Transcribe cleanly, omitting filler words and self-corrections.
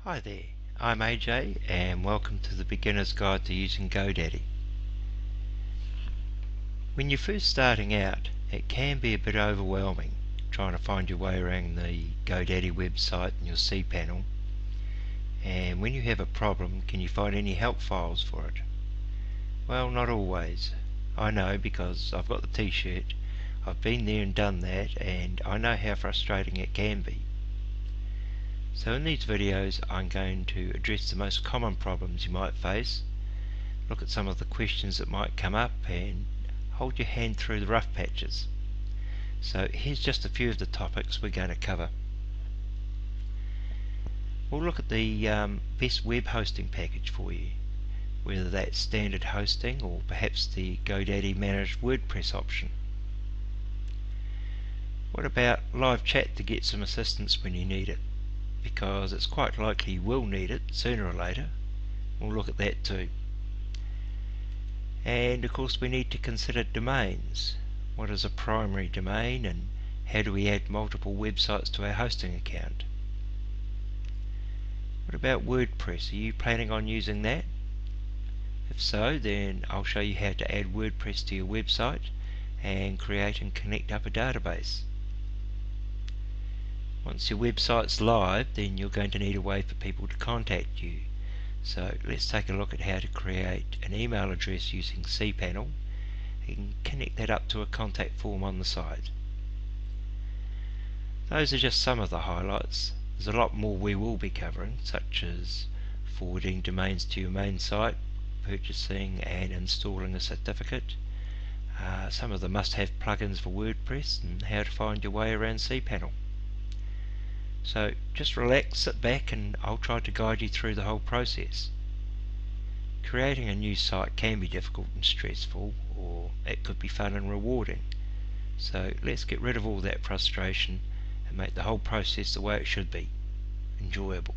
Hi there, I'm AJ and welcome to the Beginner's Guide to Using GoDaddy. When you're first starting out, it can be a bit overwhelming trying to find your way around the GoDaddy website and your cPanel. And when you have a problem, can you find any help files for it? Well, not always. I know because I've got the t-shirt, I've been there and done that, and I know how frustrating it can be. So in these videos I'm going to address the most common problems you might face, look at some of the questions that might come up, and hold your hand through the rough patches. So here's just a few of the topics we're going to cover. We'll look at the best web hosting package for you, whether that's standard hosting or perhaps the Godaddy Managed WordPress option. What about live chat to get some assistance when you need it? Because it's quite likely you will need it sooner or later. We'll look at that too. And of course we need to consider domains. What is a primary domain and how do we add multiple websites to our hosting account? What about WordPress? Are you planning on using that? If so, then I'll show you how to add WordPress to your website and create and connect up a database. Once your website's live, then you're going to need a way for people to contact you. So let's take a look at how to create an email address using cPanel and connect that up to a contact form on the site. Those are just some of the highlights. There's a lot more we will be covering, such as forwarding domains to your main site, purchasing and installing a certificate, some of the must-have plugins for WordPress, and how to find your way around cPanel. So just relax, sit back, and I'll try to guide you through the whole process. Creating a new site can be difficult and stressful, or it could be fun and rewarding. So let's get rid of all that frustration and make the whole process the way it should be, enjoyable.